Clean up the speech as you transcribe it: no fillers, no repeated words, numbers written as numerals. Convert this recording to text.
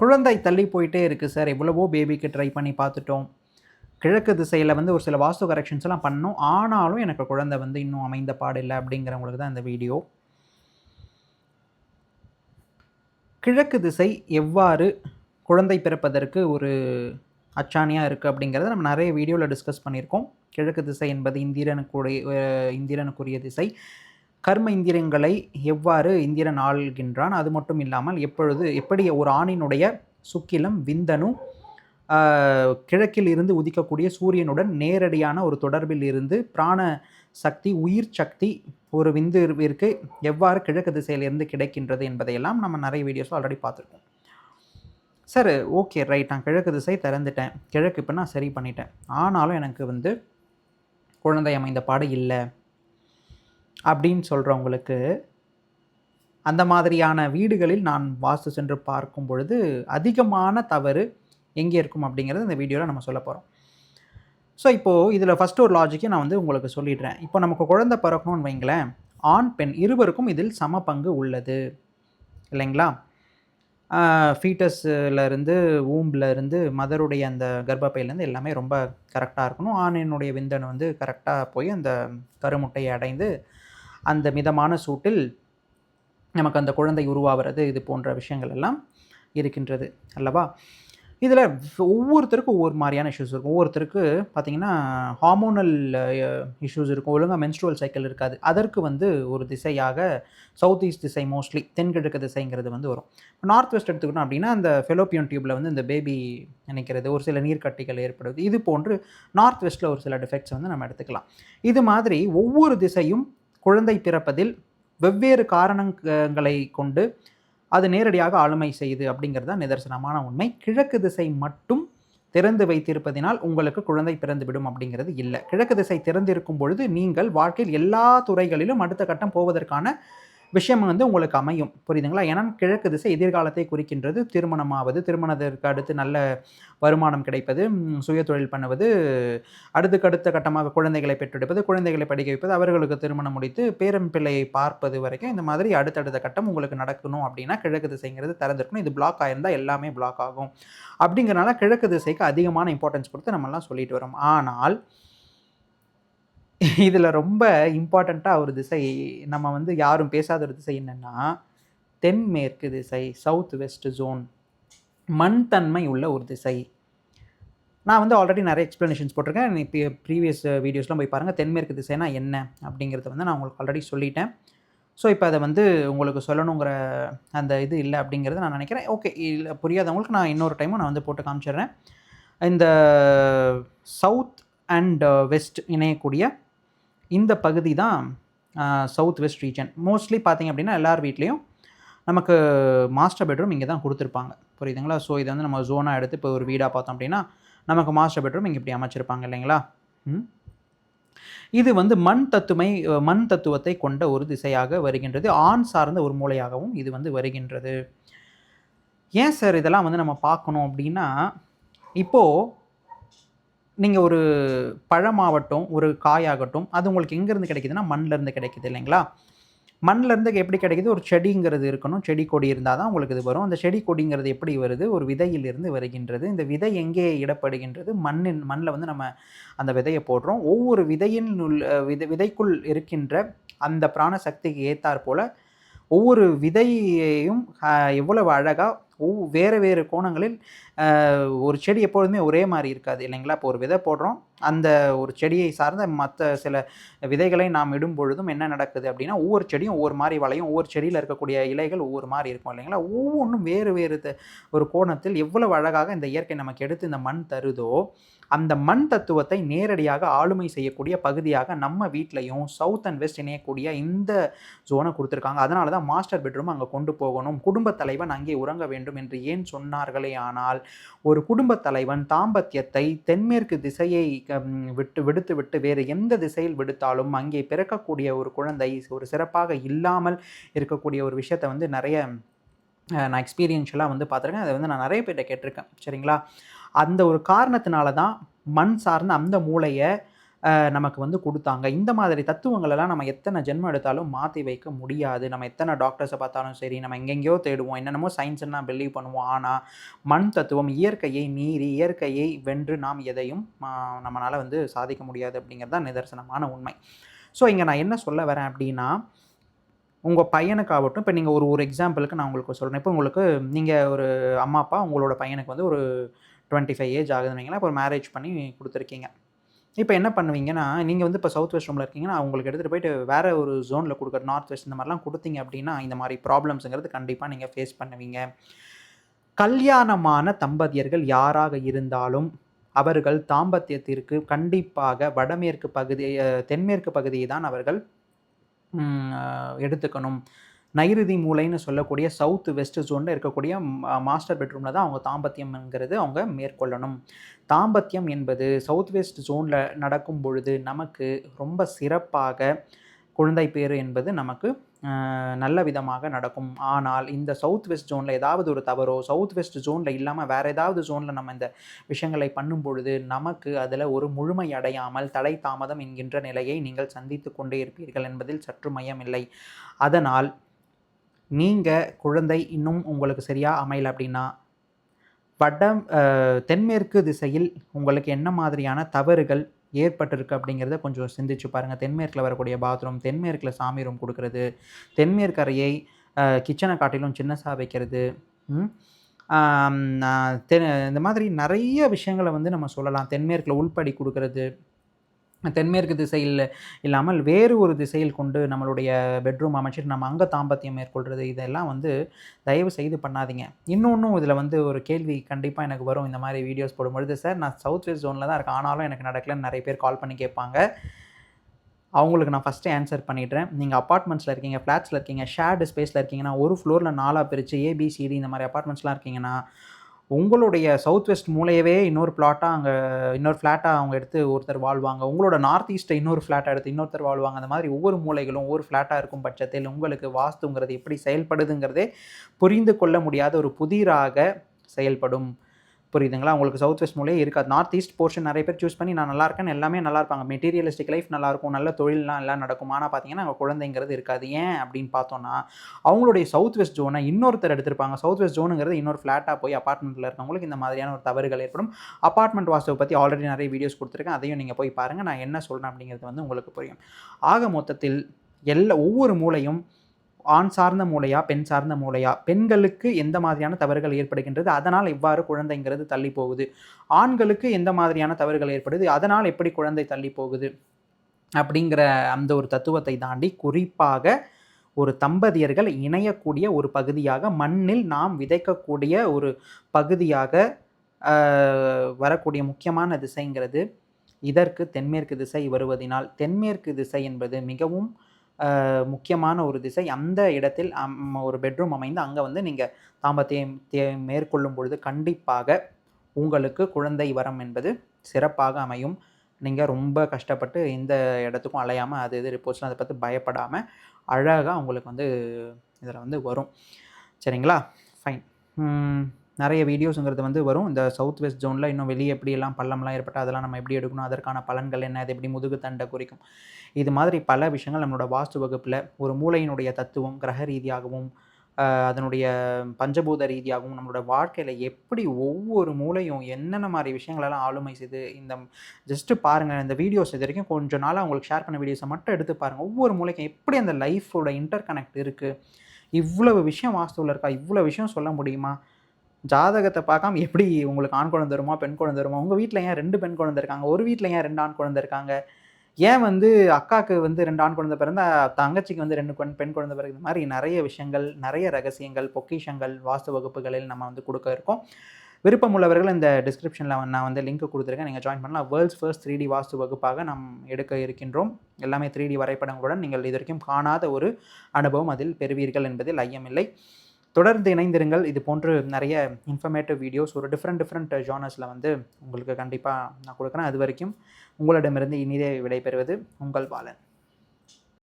குழந்தை தள்ளி போயிட்டே இருக்குது சார். எவ்வளவோ பேபிக்கு ட்ரை பண்ணி பார்த்துட்டோம். கிழக்கு திசையில வந்து ஒரு சில வாஸ்து கரெக்ஷன்ஸ்லாம் பண்ணோம். ஆனாலும் எனக்கு குழந்தை வந்து இன்னும் அமைந்த பாடில்ல அப்படிங்கிறவங்களுக்கு தான் இந்த வீடியோ. கிழக்கு திசை எவ்வாறு குழந்தை பிறப்பதற்கு ஒரு அச்சாணியா இருக்குது அப்படிங்கிறத நம்ம நிறைய வீடியோவில் டிஸ்கஸ் பண்ணியிருக்கோம். கிழக்கு திசை என்பது இந்திரனுக்குரிய திசை. கர்ம இந்திரியங்களை எவ்வாறு இந்திரன் ஆள்கின்றான், அது மட்டும் இல்லாமல் எப்படி ஒரு ஆணினுடைய சுக்கிலம் விந்தணு கிழக்கில் இருந்து உதிக்கக்கூடிய சூரியனுடன் நேரடியான ஒரு தொடர்பில் இருந்து பிராண சக்தி, உயிர் சக்தி ஒரு விந்துவிற்கு எவ்வாறு கிழக்கு திசையிலிருந்து கிடைக்கின்றது என்பதையெல்லாம் நம்ம நிறைய வீடியோஸ் ஆல்ரெடி பார்த்துருக்கோம். சார் ஓகே ரைட், நான் கிழக்கு திசை திறந்துட்டேன், கிழக்கு இப்போ நான் சரி பண்ணிட்டேன், ஆனாலும் எனக்கு வந்து குழந்தை அமைந்த பாடு இல்லை அப்படின்னு சொல்கிறவங்களுக்கு, அந்த மாதிரியான வீடுகளில் நான் வாஸ்து சென்று பார்க்கும் பொழுது அதிகமான தவறு எங்கே இருக்கும் அப்படிங்கிறது இந்த வீடியோவில் நம்ம சொல்ல போகிறோம். ஸோ இப்போது இதில் ஃபஸ்ட்டு ஒரு லாஜிக்கை நான் வந்து உங்களுக்கு சொல்லிடுறேன். இப்போ நமக்கு குழந்தை பிறக்கணும்னு வைங்களேன், ஆண் பெண் இருவருக்கும் இதில் சம பங்கு உள்ளது இல்லைங்களா? ஃபீட்டஸ்லேருந்து இருந்து மதருடைய அந்த கர்ப்பப்பையிலேருந்து எல்லாமே ரொம்ப கரெக்டாக இருக்கணும். ஆணினுடைய விந்தணு வந்து கரெக்டாக போய் அந்த கருமுட்டையை அடைந்து அந்த மிதமான சூட்டில் நமக்கு அந்த குழந்தை உருவாகிறது, இது போன்ற விஷயங்கள் எல்லாம் இருக்கின்றது அல்லவா? இதில் ஒவ்வொருத்தருக்கும் ஒவ்வொரு மாதிரியான இஷ்யூஸ் இருக்கும். ஒவ்வொருத்தருக்கு பார்த்திங்கன்னா ஹார்மோனல் இஷ்யூஸ் இருக்கும், ஒழுங்காக மென்ஸ்ட்ருவல் சைக்கிள் இருக்காது. அதற்கு வந்து ஒரு திசையாக சவுத் ஈஸ்ட் திசை, மோஸ்ட்லி தென்கிழக்கு திசைங்கிறது வந்து வரும். நார்த் வெஸ்ட் எடுத்துக்கணும் அப்படின்னா அந்த ஃபெலோப்பியன் டியூப்பில் வந்து இந்த பேபி நினைக்கிறது, ஒரு சில நீர்க்கட்டிகள் ஏற்படுவது, இது போன்று நார்த் வெஸ்ட்டில் ஒரு சில டிஃபெக்ட்ஸ் வந்து நம்ம எடுத்துக்கலாம். இது மாதிரி ஒவ்வொரு திசையும் குழந்தை பிறப்பதில் வெவ்வேறு காரணங்களை கொண்டு அது நேரடியாக ஆளுமை செய்யுது அப்படிங்கிறது தான் நிதர்சனமான உண்மை. கிழக்கு திசை மட்டும் திறந்து வைத்திருப்பதினால் உங்களுக்கு குழந்தை பிறந்துவிடும் அப்படிங்கிறது இல்லை. கிழக்கு திசை திறந்திருக்கும் பொழுது நீங்கள் வாழ்க்கையில் எல்லா துறைகளிலும் அடுத்த கட்டம் போவதற்கான விஷயம் வந்து உங்களுக்கு அமையும். புரியுதுங்களா? ஏன்னா கிழக்கு திசை எதிர்காலத்தை குறிக்கின்றது. திருமணமாவது, திருமணத்திற்கு அடுத்து நல்ல வருமானம் கிடைப்பது, சுய தொழில் பண்ணுவது, அடுத்த கட்டமாக குழந்தைகளை பெற்றெடுப்பது, குழந்தைகளை படிக்க வைப்பது, அவர்களுக்கு திருமணம் முடித்து பேரன் பிள்ளையை பார்ப்பது வரைக்கும் இந்த மாதிரி அடுத்தடுத்த கட்டம் உங்களுக்கு நடக்கணும் அப்படின்னா கிழக்கு திசைங்கிறது திறந்திருக்கணும். இது பிளாக் ஆயிருந்தால் எல்லாமே பிளாக் ஆகும். அப்படிங்கிறனால கிழக்கு திசைக்கு அதிகமான இம்பார்ட்டன்ஸ் கொடுத்து நம்மலாம் சொல்லிட்டு வரோம். ஆனால் இதில் ரொம்ப இம்பார்ட்டண்ட்டாக ஒரு திசை, நம்ம வந்து யாரும் பேசாத ஒரு திசை என்னென்னா தென்மேற்கு திசை, சவுத் வெஸ்ட் ஜோன், மண் தன்மை உள்ள ஒரு திசை. நான் வந்து ஆல்ரெடி நிறைய எக்ஸ்ப்ளனேஷன்ஸ் போட்டிருக்கேன். இப்போ ப்ரீவியஸ் வீடியோஸ்லாம் போய் பாருங்கள். தென்மேற்கு திசைனா என்ன அப்படிங்கிறத வந்து நான் உங்களுக்கு ஆல்ரெடி சொல்லிட்டேன். ஸோ இப்போ அதை வந்து உங்களுக்கு சொல்லணுங்கிற அந்த இது இல்லை அப்படிங்கிறத நான் நினைக்கிறேன். ஓகே, இல்லை புரியாதவங்களுக்கு நான் இன்னொரு டைமும் நான் வந்து போட்டு காமிச்சிடுறேன். இந்த சவுத் அண்ட் வெஸ்ட் இணையக்கூடிய இந்த பகுதி தான் சவுத் வெஸ்ட் ரீஜன். மோஸ்ட்லி பார்த்திங்க அப்படின்னா எல்லார் வீட்லேயும் நமக்கு மாஸ்டர் பெட்ரூம் இங்கே தான் கொடுத்துருப்பாங்க. புரியுதுங்களா? ஸோ இதை வந்து நம்ம ஜோனாக எடுத்து இப்போ ஒரு வீடாக பார்த்தோம் அப்படின்னா நமக்கு மாஸ்டர் பெட்ரூம் இங்கே இப்படி அமைச்சிருப்பாங்க இல்லைங்களா? இது வந்து மண் தத்துவத்தை கொண்ட ஒரு திசையாக வருகின்றது. ஆண் சார்ந்த ஒரு மூலையாகவும் இது வந்து வருகின்றது. ஏன் சார் இதெல்லாம் வந்து நம்ம பார்க்கணும் அப்படின்னா, இப்போது நீங்கள் ஒரு பழமாகட்டும், ஒரு காயாகட்டும், அது உங்களுக்கு எங்கேருந்து கிடைக்குதுன்னா மண்ணிலேருந்து கிடைக்குது இல்லைங்களா? மண்ணிலேருந்து எப்படி கிடைக்குது? ஒரு செடிங்கிறது இருக்கணும். செடி கொடி இருந்தால் தான் உங்களுக்கு இது வரும். அந்த செடி கொடிங்கிறது எப்படி வருது? ஒரு விதையிலிருந்து வருகின்றது. இந்த விதை எங்கே இடப்படுகின்றது? மண்ணில் வந்து நம்ம அந்த விதையை போடுறோம். ஒவ்வொரு விதைக்குள் இருக்கின்ற அந்த பிராண சக்திக்கு ஏற்றாற் போல் ஒவ்வொரு விதையையும் எவ்வளவு அழகாக வேறு கோணங்களில் ஒரு செடி எப்பொழுதுமே ஒரே மாதிரி இருக்காது இல்லைங்களா? இப்போ ஒரு விதை போடுறோம், அந்த ஒரு செடியை சார்ந்த மற்ற சில விதைகளை நாம் இடும் பொழுதும் என்ன நடக்குது அப்படின்னா ஒவ்வொரு செடியும் ஒவ்வொரு மாதிரி வளையும், ஒவ்வொரு செடியில் இருக்கக்கூடிய இலைகள் ஒவ்வொரு மாதிரி இருக்கும் இல்லைங்களா? ஒவ்வொன்றும் வேறு ஒரு கோணத்தில் எவ்வளவு அழகாக இந்த இயற்கை நமக்கு எடுத்து இந்த மண் தருதோ, அந்த மண் தத்துவத்தை நேரடியாக ஆளுமை செய்யக்கூடிய பகுதியாக நம்ம வீட்லையும் சவுத் அண்ட் வெஸ்ட் இணையக்கூடிய இந்த ஜோனை கொடுத்துருக்காங்க. அதனால தான் மாஸ்டர் பெட்ரூம் அங்கே கொண்டு போகணும், குடும்பத் தலைவன் அங்கே உறங்க வேண்டும் என்று ஏன் சொன்னார்களே? ஆனால் ஒரு குடும்பத் தலைவன் தாம்பத்தியத்தை தென்மேற்கு திசையை விடுத்து வேறு எந்த திசையில் விடுத்தாலும் அங்கே பிறக்கக்கூடிய ஒரு குழந்தை ஒரு சிறப்பாக இல்லாமல் இருக்கக்கூடிய ஒரு விஷயத்தை வந்து நிறைய நான் எக்ஸ்பீரியன்ஷியலாக வந்து பார்த்துருக்கேன். அதை வந்து நான் நிறைய பேர்கிட்ட கேட்டிருக்கேன். சரிங்களா? அந்த ஒரு காரணத்தினால தான் மண் சார்ந்த அந்த மூளையை நமக்கு வந்து கொடுத்தாங்க. இந்த மாதிரி தத்துவங்களெல்லாம் நம்ம எத்தனை ஜென்மம் எடுத்தாலும் மாற்றி வைக்க முடியாது. நம்ம எத்தனை டாக்டர்ஸை பார்த்தாலும் சரி, நம்ம எங்கெங்கேயோ தேடுவோம், என்னென்னமோ சயின்ஸ்ன்னு நான் பிலீவ் பண்ணுவோம். ஆனால் மண் தத்துவம் இயற்கையை மீறி, இயற்கையை வென்று நாம் எதையும் நம்மளால் வந்து சாதிக்க முடியாது அப்படிங்கிறது தான் நிதர்சனமான உண்மை. ஸோ இங்கே நான் என்ன சொல்ல வரேன் அப்படின்னா, உங்கள் பையனுக்காகட்டும், இப்போ நீங்கள் ஒரு எக்ஸாம்பிளுக்கு நான் உங்களுக்கு சொல்கிறேன். இப்போ உங்களுக்கு நீங்கள் ஒரு அம்மா அப்பா உங்களோட பையனுக்கு வந்து ஒரு 25 ஏஜ் ஆகுதுன்னு வைங்களேன். இப்போ ஒரு மேரேஜ் பண்ணி கொடுத்துருக்கீங்க. இப்போ என்ன பண்ணுவீங்கன்னா, நீங்கள் வந்து இப்போ சவுத் வெஸ்ட் ரூமில் இருக்கீங்கன்னா, அவங்களுக்கு எடுத்துகிட்டு போயிட்டு வேறு ஒரு ஜோனில் கொடுக்குற நார்த் வெஸ்ட் இந்த மாதிரிலாம் கொடுத்தீங்க அப்படின்னா, இந்த மாதிரி ப்ராப்ளம்ஸுங்கிறது கண்டிப்பாக நீங்கள் ஃபேஸ் பண்ணுவீங்க. கல்யாணமான தம்பதியர்கள் யாராக இருந்தாலும் அவர்கள் தாம்பத்தியத்திற்கு கண்டிப்பாக வடமேற்கு பகுதி தென்மேற்கு பகுதியை தான் அவர்கள் எடுத்துக்கணும். நைருதி மூலைன்னு சொல்லக்கூடிய சவுத் வெஸ்ட் ஜோனில் இருக்கக்கூடிய மாஸ்டர் பெட்ரூமில் தான் அவங்க தாம்பத்தியம்ங்கிறது அவங்க மேற்கொள்ளணும். தாம்பத்தியம் என்பது சவுத் வெஸ்ட் ஜோனில் நடக்கும் பொழுது நமக்கு ரொம்ப சிறப்பாக குழந்தை பேறு என்பது நமக்கு நல்ல விதமாக நடக்கும். ஆனால் இந்த சவுத் வெஸ்ட் ஜோனில் ஏதாவது ஒரு தவறோ, சவுத் வெஸ்ட் ஜோனில் இல்லாமல் வேறு ஏதாவது ஜோனில் நம்ம இந்த விஷயங்களை பண்ணும் பொழுது நமக்கு அதில் ஒரு முழுமை அடையாமல் தடை தாமதம் என்கின்ற நிலையை நீங்கள் சந்தித்து கொண்டே இருப்பீர்கள் என்பதில் சற்று மையமில்லை. அதனால் நீங்கள் குழந்தை இன்னும் உங்களுக்கு சரியாக அமையலை அப்படின்னா, தென்மேற்கு திசையில் உங்களுக்கு என்ன மாதிரியான தவறுகள் ஏற்பட்டிருக்கு அப்படிங்கிறத கொஞ்சம் சிந்திச்சு பாருங்கள். தென்மேற்கில் வரக்கூடிய பாத்ரூம், தென்மேற்கில் சாமி ரூம் கொடுக்கறது, தென்மேற்கு அறையை கிச்சனை காட்டிலும் சின்னசாக வைக்கிறது, இந்த மாதிரி நிறைய விஷயங்களை வந்து நம்ம சொல்லலாம். தென்மேற்கில் உள்படி கொடுக்கறது, தென்மேற்கு திசையில் இல்லாமல் வேறு ஒரு திசையில் கொண்டு நம்மளுடைய பெட்ரூம் அமைச்சிட்டு நம்ம அங்கே தாம்பத்தியம் மேற்கொள்கிறது, இதெல்லாம் வந்து தயவு செய்து பண்ணாதீங்க. இன்னொன்றும் இதில் வந்து ஒரு கேள்வி கண்டிப்பாக எனக்கு வரும் இந்த மாதிரி வீடியோஸ் போடும்பொழுது, சார் நான் சவுத் வெஸ்ட் ஜோனில் தான் இருக்கேன் ஆனாலும் எனக்கு நடக்கலன்னு நிறைய பேர் கால் பண்ணி கேட்பாங்க. அவங்களுக்கு நான் ஃபஸ்ட்டு ஆன்சர் பண்ணிடுறேன். நீங்கள் அப்பார்ட்மெண்ட்ஸில் இருக்கீங்க, ஃப்ளாட்ஸில் இருக்கீங்க, ஷேர்டு ஸ்பேஸில் இருக்கீங்கன்னா, ஒரு ஃப்ளோரில் 4ஆக பிரித்து ஏபிசிடி இந்த மாதிரி அப்பார்ட்மெண்ட்ஸ்லாம் இருக்கீங்கன்னா, உங்களுடைய சவுத் வெஸ்ட் மூலையவே இன்னொரு ஃப்ளாட்டாக அவங்க எடுத்து ஒருத்தர் வாழ்வாங்க. உங்களோட நார்த் ஈஸ்ட்டை இன்னொரு ஃப்ளாட்டாக எடுத்து இன்னொருத்தர் வாழ்வாங்க. அந்த மாதிரி ஒவ்வொரு மூலைகளும் ஒவ்வொரு ஃப்ளாட்டாக இருக்கும் பட்சத்தில் உங்களுக்கு வாஸ்துங்கிறது எப்படி செயல்படுதுங்கிறதே புரிந்து கொள்ள முடியாத ஒரு புதிராக செயல்படும். புரியுதுங்களா? உங்களுக்கு சவுத் வெஸ்ட் மூலையே இருக்காது. நார்த் ஈஸ்ட் போர்ஷன் நிறைய பேர் சூஸ் பண்ணி நான் நல்லா இருக்கேன்னு எல்லாமே நல்லா இருப்பாங்க. மெட்டீரியலிஸ்டிக் லைஃப் நல்லாயிருக்கும், நல்ல தொழில்லாம் எல்லாம் நடக்கும். ஆனால் பார்த்தீங்கன்னா அங்கே குழந்தைங்கிறது இருக்காது. ஏன் அப்படின்னு பார்த்தோன்னா, அவங்களுடைய சவுத் வெஸ்ட் ஜோனை இன்னொருத்தர் எடுத்திருப்பாங்க. சவுத் வெஸ்ட் ஜோனுங்கிறது இன்னொரு ஃப்ளாட்டாக போய் அப்பார்ட்மெண்ட்டில் இருக்கவங்களுக்கு இந்த மாதிரியான ஒரு தவறுகள் ஏற்படும். அப்பார்ட்மெண்ட் வாஸ்துவை பற்றி ஆல்ரெடி நிறைய வீடியோஸ் கொடுத்துருக்கேன். அதையும் நீங்கள் போய் பாருங்கள். நான் என்ன சொல்கிறேன் அப்படிங்கிறது வந்து உங்களுக்கு புரியும். ஆக மொத்தத்தில் ஒவ்வொரு மூலையும் ஆண் சார்ந்த மூளையா, பெண் சார்ந்த மூளையா, பெண்களுக்கு எந்த மாதிரியான தவறுகள் ஏற்படுகின்றது, அதனால் எவ்வாறு குழந்தைங்கிறது தள்ளி போகுது, ஆண்களுக்கு எந்த மாதிரியான தவறுகள் ஏற்படுது, அதனால் எப்படி குழந்தை தள்ளி போகுது அப்படிங்கிற அந்த ஒரு தத்துவத்தை தாண்டி குறிப்பாக ஒரு தம்பதியர்கள் இணையக்கூடிய ஒரு பகுதியாக, மண்ணில் நாம் விதைக்கக்கூடிய ஒரு பகுதியாக வரக்கூடிய முக்கியமான திசைங்கிறது இதற்கு தென்மேற்கு திசை வருவதினால், தென்மேற்கு திசை என்பது மிகவும் முக்கியமான ஒரு திசை. அந்த இடத்தில் ஒரு பெட்ரூம் அமைந்து அங்கே வந்து நீங்கள் தாம்பத்தியம் மேற்கொள்ளும் பொழுது கண்டிப்பாக உங்களுக்கு குழந்தை வரம் என்பது சிறப்பாக அமையும். நீங்கள் ரொம்ப கஷ்டப்பட்டு எந்த இடத்துக்கும் அலையாமல் இது ரிப்போர்ட்ஸ்லாம் அதை பற்றி பயப்படாமல் அழகாக உங்களுக்கு வந்து இதில் வந்து வரும். சரிங்களா? ஃபைன். நிறைய வீடியோஸுங்கிறது வந்து வரும். இந்த சவுத் வெஸ்ட் ஜோனில் இன்னும் வெளியே எப்படியெல்லாம் பள்ளம்லாம் ஏற்பட்டால் அதெல்லாம் நம்ம எப்படி எடுக்கணும், அதற்கான பலன்கள் என்ன, அது எப்படி முதுகு தண்டை குறிக்கும், இது மாதிரி பல விஷயங்கள் நம்மளோட வாஸ்து வகுப்பில் ஒரு மூளையினுடைய தத்துவம் கிரக ரீதியாகவும் அதனுடைய பஞ்சபூத ரீதியாகவும் நம்மளோட வாழ்க்கையில் எப்படி ஒவ்வொரு மூளையும் என்னென்ன மாதிரி விஷயங்களெல்லாம் ஆளுமை செய்து இந்த ஜஸ்ட்டு பாருங்கள். இந்த வீடியோஸ் இது வரைக்கும் கொஞ்சம் நாளாக உங்களுக்கு ஷேர் பண்ண வீடியோஸை மட்டும் எடுத்து பாருங்கள். ஒவ்வொரு மூளைக்கும் எப்படி அந்த லைஃபோட இன்டர் கனெக்ட் இருக்குது, இவ்வளவு விஷயம் வாஸ்துவில் இருக்கா, இவ்வளோ விஷயம் சொல்ல முடியுமா, ஜாதகத்தை பார்க்காம எப்படி உங்களுக்கு ஆண் குழந்தை வருமா, பெண் குழந்தை வருமா, உங்கள் வீட்டில் ஏன் 2 பெண் குழந்தை இருக்காங்க, ஒரு வீட்டில் ஏன் 2 ஆண் குழந்தை இருக்காங்க, ஏன் வந்து அக்காவுக்கு வந்து 2 ஆண் குழந்தை பிறந்தா தங்கச்சிக்கு வந்து 2 பெண் குழந்தை பிறகு, இந்த மாதிரி நிறைய விஷயங்கள், நிறைய ரகசியங்கள், பொக்கிஷங்கள் வாஸ்து வகுப்புகளில் நம்ம வந்து கொடுக்க இருக்கோம். விருப்பம் உள்ளவர்கள் இந்த டிஸ்கிரிப்ஷனில் நான் வந்து லிங்க் கொடுத்துருக்கேன், நீங்கள் ஜாயின் பண்ணலாம். வேர்ல்ட்ஸ் ஃபர்ஸ்ட் 3D வாஸ்து வகுப்பாக நாம் எடுக்க இருக்கின்றோம். எல்லாமே 3D வரைபடங்களுடன் நீங்கள் இது வரைக்கும் காணாத ஒரு அனுபவம் அதில் பெறுவீர்கள் என்பதில் ஐயமில்லை. தொடர்ந்து இணைந்திருங்கள். இது போன்று நிறைய இன்ஃபர்மேட்டிவ் வீடியோஸ் ஒரு டிஃப்ரெண்ட் ஜானர்ஸில் வந்து உங்களுக்கு கண்டிப்பாக நான் கொடுக்குறேன். அது வரைக்கும் உங்களிடமிருந்து இனிதே விடைபெறுவது உங்கள் பாலன்.